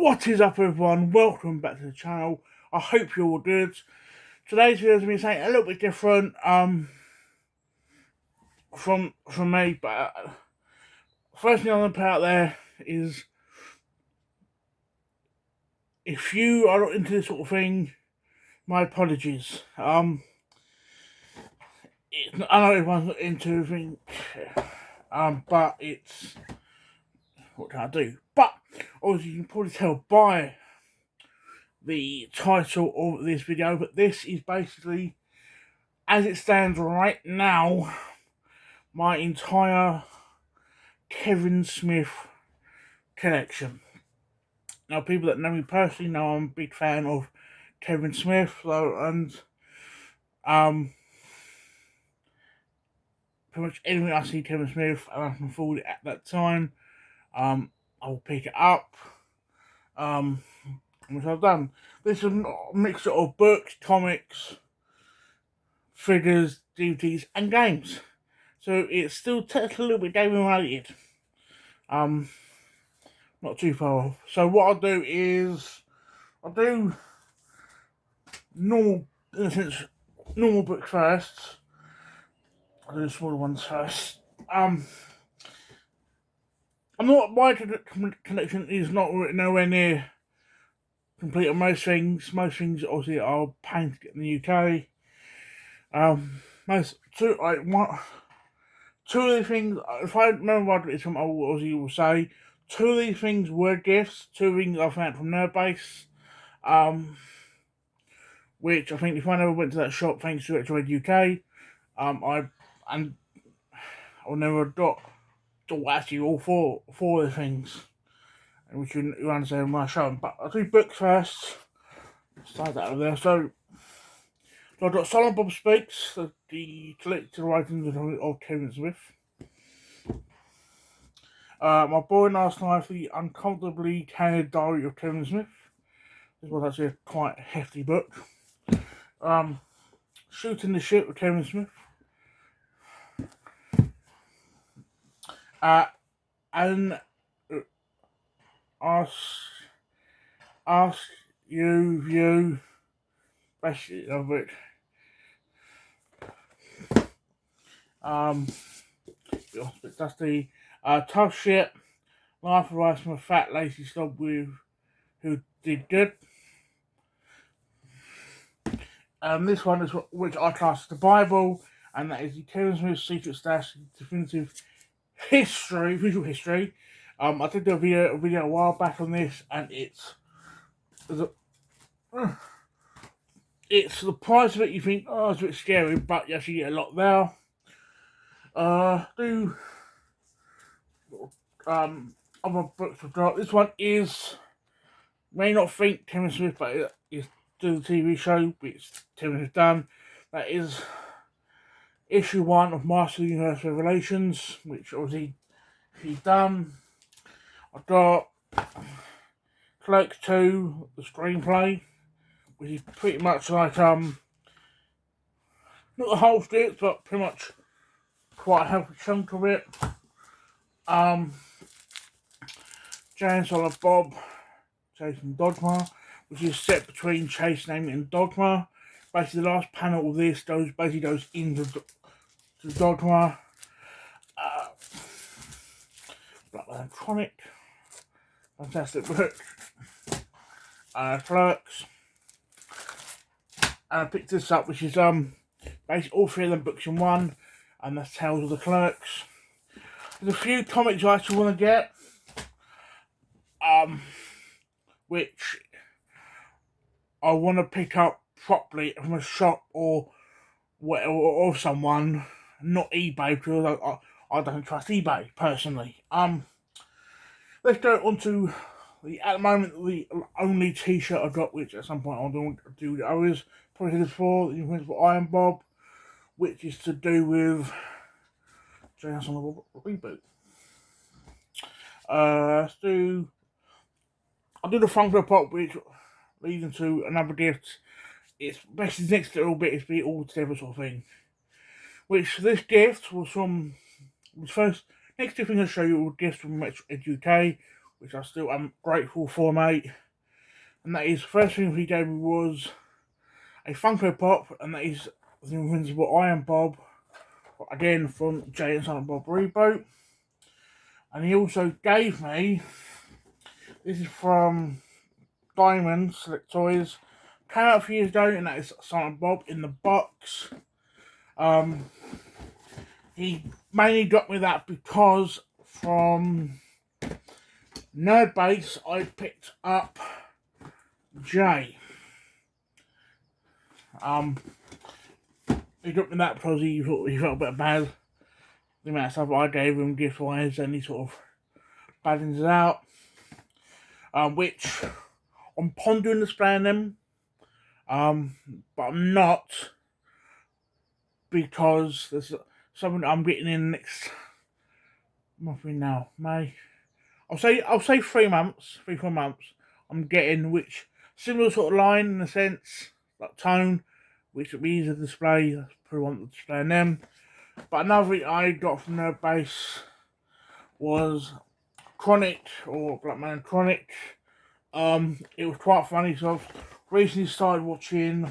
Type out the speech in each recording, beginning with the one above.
What is up, everyone? Welcome back to the channel. I hope you're all good. Today's video is going to be something a little bit different from me, but first thing I'm going to put out there is, if you are not into this sort of thing, my apologies. I know everyone's not into everything, but it's, what can I do? But obviously you can probably tell by the title of this video, but this is basically, as it stands right now, my entire Kevin Smith collection. Now, people that know me personally know I'm a big fan of Kevin Smith, and pretty much anything I see Kevin Smith and I can afford it at that time, I will pick it up. Which I've done. This is a mixture of books, comics, figures, DVDs, and games. So it's still technically a little bit gaming related. Not too far off. So what I'll do is I'll do normal, in a sense, normal books first. I'll do the smaller ones first. My collection is not nowhere near complete on most things. Most things obviously are pain to get in the UK. Two of these things, if I remember what it's from, I will say, two of these things were gifts. Two things I found from Nerdbase. Which I think if I never went to that shop, thanks to Retroid UK, I never got actually all four of the things, which you understand when I show them. But I'll do books first. Start that over there. So I've got Silent Bob Speaks, the collected writings of Kevin Smith. My Boy Last Night, the Uncomfortably Candid Diary of Kevin Smith. This was actually a quite hefty book. Shooting the Shit with Kevin Smith. And ask you, basically of it. That's the Tough Shit, Life of Rice from a Fat Lazy Slob with Who Did Good. This one is which I class as the Bible, and that is the Kevin Smith Secret Stash Definitive History, Visual History. I did a video a while back on this, and it's the price of it. You think, oh, it's a bit scary, but you actually get a lot there. Other books I've got. This one is, may not think Kevin Smith, but it's do the TV show, which Kevin has done. That is issue 1 of Master of the Universe Revelations, which obviously he's done. I've got Clerks 2, the screenplay, which is pretty much like not the whole script, but pretty much quite a healthy chunk of it. Jay and Silent Bob Chasing Dogma, which is set between Chase Amy and Dogma. Basically, the last panel of this goes into Dogma. Black Electronic, fantastic book. Clerks, and I picked this up, which is basically all three of them books in one, and that's Tales of the Clerks. There's a few comics I actually want to get, which I want to pick up properly from a shop or someone, not eBay, because I don't trust eBay personally. Let's go on to at the moment the only T-shirt I've got, which at some point I'll do. I was probably this for the Invincible Iron Bob, which is to do with James on the reboot. I'll do the Funko Pop, which leads into another gift. It's basically next little bit is be all together sort of thing. Which this gift was from next two things I'll show you were gifts from Retroid UK, which I still am grateful for, mate. And that is, first thing he gave me was a Funko Pop, and that is the Invincible Iron Bob, again from Jay and Silent Bob Reboot. And he also gave me, this is from Diamond Select Toys, came out a few years ago, and that is Silent Bob in the box. He mainly got me that because from Nerdbase I picked up Jay. He got me that because he felt a bit bad. The amount of stuff I gave him gift wise, and he sort of badens it out. Which I'm pondering displaying them. But I'm not, because there's something I'm getting in the next month now, May. I'll say 3 months, 3-4 months. I'm getting which similar sort of line in a sense, like tone, which will be easier to display. I probably want to display them. But another thing I got from Nerdbase was Chronic, or Black Man Chronic. It was quite funny, so I've recently started watching.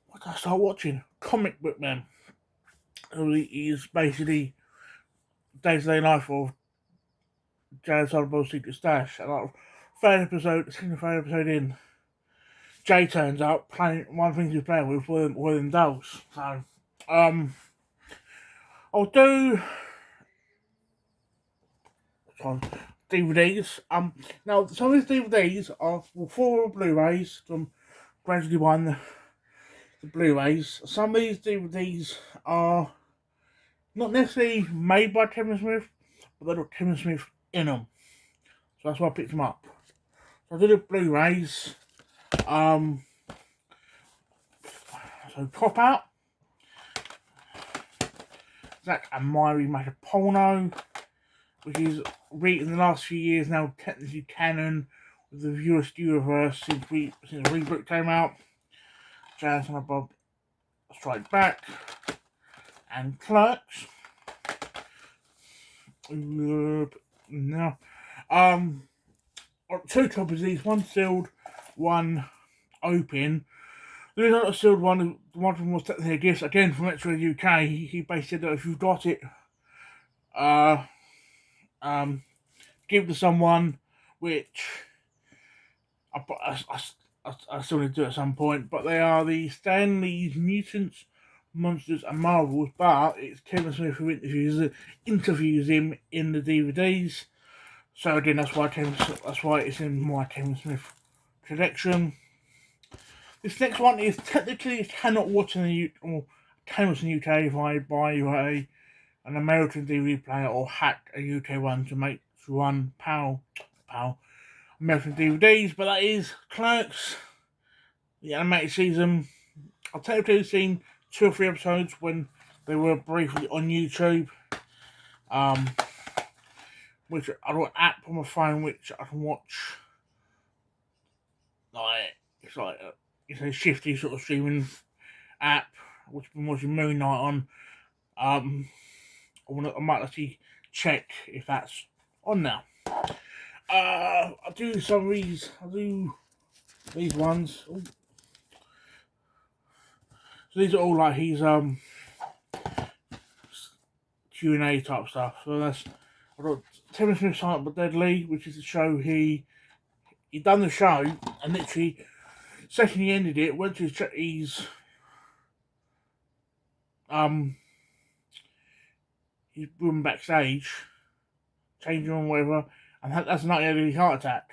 What did I start watching? Comic Book Man. He's basically day-to-day life of Jay Silent Bob's Secret Stash. And like third episode in, Jay turns up playing one thing he's playing with William Dolls. So I'll do DVDs. Now some of these DVDs are 4 Blu-rays from gradually one the Blu-rays. Some of these DVDs are not necessarily made by Kevin Smith, but they've got Kevin Smith in them. So that's why I picked them up. So I did the Blu-rays. So Cop Out, Zack and Miri Make a Porno, which is in the last few years now technically canon with the Viewers universe since Reboot came out. Jay and Silent Bob Strike Back, and Clerks. No. 2 copies of these, one sealed, one open. The reason I sealed one of them was technically a gift, again from Extra UK. He basically said that if you've got it, give it to someone, which I still need to do at some point. But they are the Stan Lee's Mutants, Monsters and Marvels, but it's Kevin Smith who interviews him in the DVDs. So again, that's why it's in my Kevin Smith collection. This next one is technically you cannot watch in the UK if I buy an American DVD player or hack a UK one to make run PAL American DVDs, but that is Clerks, the animated season. I've technically seen 2 or 3 episodes when they were briefly on YouTube. Which I've got an app on my phone which I can watch. It's a shifty sort of streaming app which I've been watching Moon Knight on. I might actually check if that's on now. I'll do some of these. I'll do these ones. Ooh. So these are all like his Q&A type stuff. So that's, I've got Kevin Smith Silent but Deadly, which is the show he done the show, and literally second he ended it, went to his room backstage, changing room, whatever, and that's not a heart attack.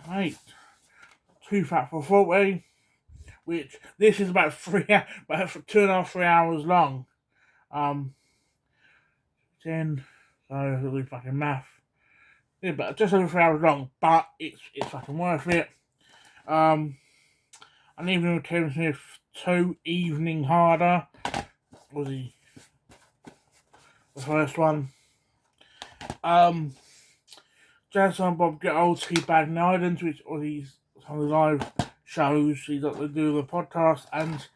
Mate, Too Fat for 40, which this is about 2.5, 3 hours long. 10, so I'll do fucking math. Yeah, but just over 3 hours long, but it's fucking worth it. And even with Kevin Smith 2, Evening Harder was the first one. Jazz and Bob Get Old, Teabag and Islands, which are some of the live shows they do the podcast, and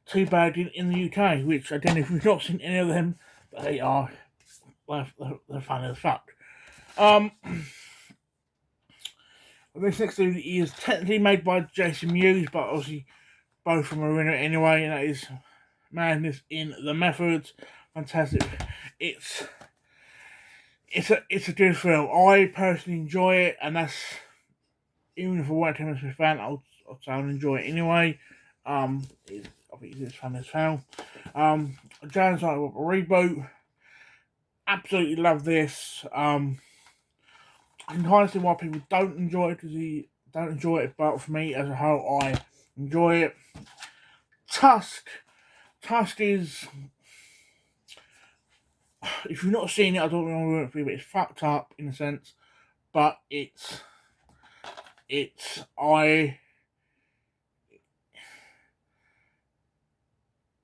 Teabagging in the UK, which again, if you've not seen any of them, they are they're funny as fuck. This next movie is technically made by Jason Mewes, but obviously both from Arena anyway, and that is Madness in the Methods. Fantastic. It's a good film. I personally enjoy it, and that's, even if I weren't a Tim Smith fan, I'll say I'll enjoy it anyway. I think it's fun as hell. James Silent Bob reboot. Absolutely love this. I can kind of see why people don't enjoy it, but for me as a whole, I enjoy it. Tusk is, if you've not seen it, I don't know if it's fucked up in a sense, but it's a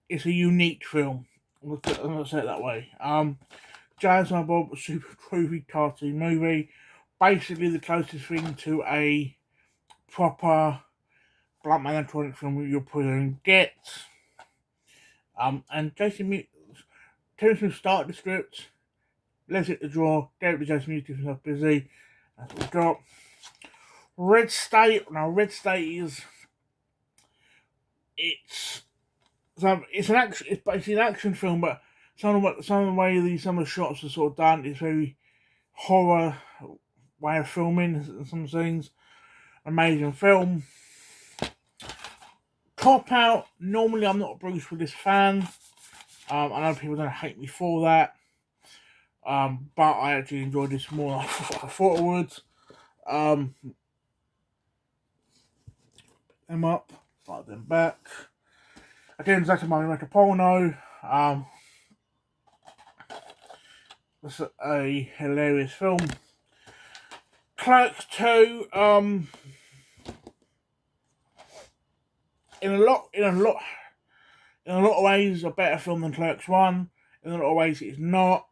unique film. I'm gonna say it that way. James and Bob, a super groovy cartoon movie, basically the closest thing to a proper Bluntman animatronic film you'll probably get. And Tim Smith started the script, left it to draw, gave it to Jason Mewes, keep himself busy. That's what we got. Red State. Now, Red State is it's basically an action film, but some of the shots are sort of done. It's very horror way of filming some scenes. Amazing film. Cop Out. Normally, I'm not a Bruce Willis fan. I know people are going to hate me for that. But I actually enjoyed this more than I thought I would. Them up, start them back. Again, Zach Mario Metaporno. It's a hilarious film. Clerks 2. In a lot of ways, a better film than Clerks 1. In a lot of ways, it's not.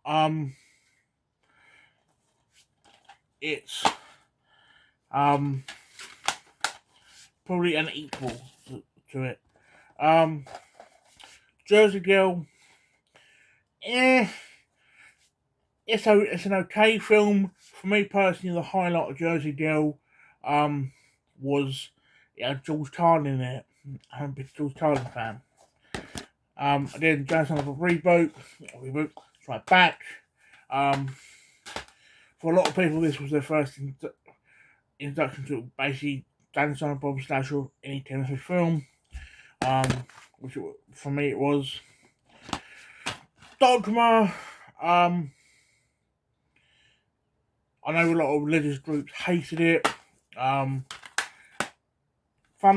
It's probably an equal to it. Jersey Girl. It's an okay film. For me personally, the highlight of Jersey Girl was George Carlin in it. I'm a big George Carlin fan. Again, Jason of a reboot. It's right back. For a lot of people, this was their first introduction to basically Dan Silent Bob / any Tim Smith film. Which for me it was. Dogma. I know a lot of religious groups hated it. Fun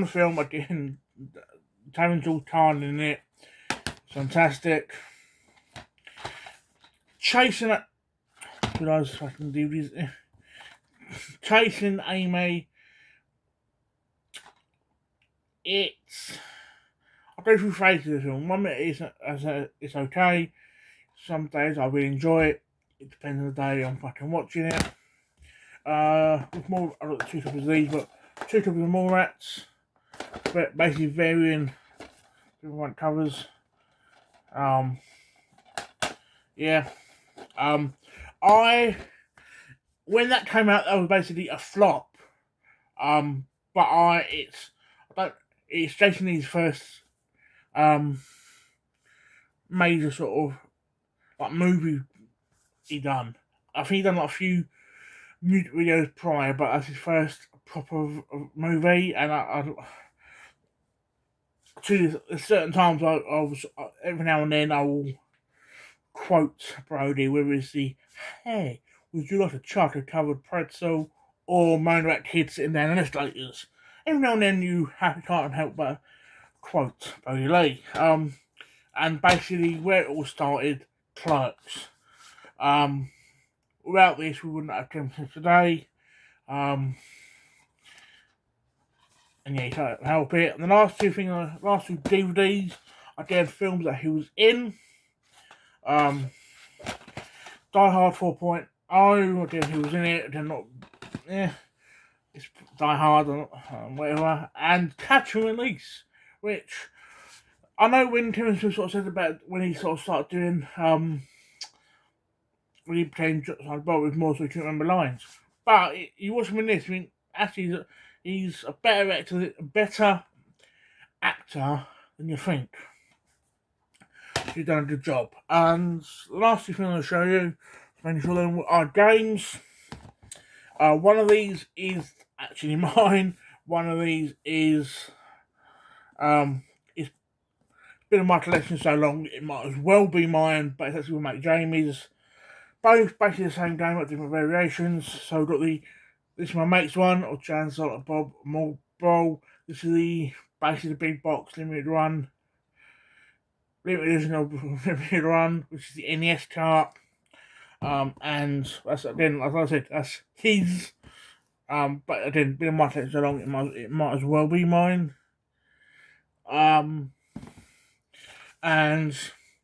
film again. Having George Carlin in it. Fantastic. Chasing Amy. I go through phases of the film. One minute it's okay. Some days I really enjoy it. It depends on the day I'm fucking watching it. With more, I got the two copies of these, but two copies of Mallrats. But basically varying different covers. Yeah. When that came out, that was basically a flop. But it's Jason Lee's first major sort of like movie he done. I think he done like a few music videos prior, but that's his first proper movie. And to certain times, I was every now and then I will quote Brody, whether it's the "Hey, would you like a chocolate covered pretzel?" or moan about kids sitting down in escalators. Every now and then you can't help but quote Brody Lee. And basically where it all started, Clerks. Without this, we wouldn't have Tim Smith today. And yeah, you can't help it. And the last two DVDs, again, films that he was in. Die Hard 4.0, again, he was in it. Again, not, it's Die Hard or whatever. And Catch and Release, which I know when Tim Smith sort of said about when he sort of started doing really pretend James Bond with more so he couldn't remember lines. But you watch him in this, I mean, actually, he's a better actor than you think. He's done a good job. And the last two things I'm going to show you, making sure them are games. One of these is actually mine. One of these is it's been in my collection so long it might as well be mine, but it's actually with Mate Jamie's. Both basically the same game, but different variations. So I've got this is my mate's one, or Chance like Bob Marlboro. This is basically the big box limited run. Limited edition limited run, which is the NES cart. And that's again, as I said, that's his. But again, been in my collection so long, it might as well be mine. And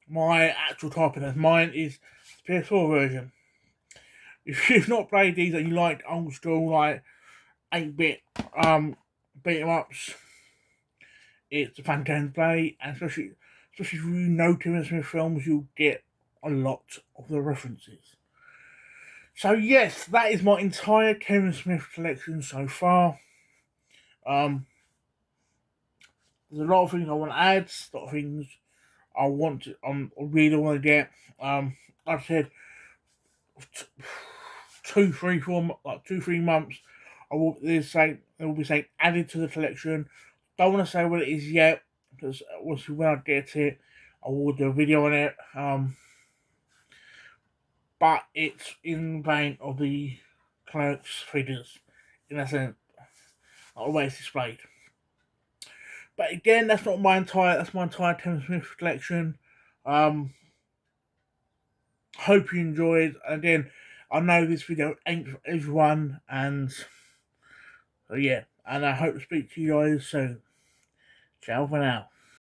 my actual typing as mine is the PS4 version. If you've not played these and you like old school, like 8-bit beat 'em ups, it's a fantastic play, and especially if you know Kevin Smith films, you'll get a lot of the references. So yes, that is my entire Kevin Smith collection so far. There's a lot of things I want to add, a lot of things I really want to get. Like I said, 2-3 months, I will be saying added to the collection. Don't want to say what it is yet, because when I get it, I will do a video on it. But it's in the vein of the Clerks figures, in a sense, not the way it's displayed. But again, that's my entire Kevin Smith collection. Hope you enjoyed. Again, I know this video ain't for everyone, and so yeah, and I hope to speak to you guys soon. Ciao for now.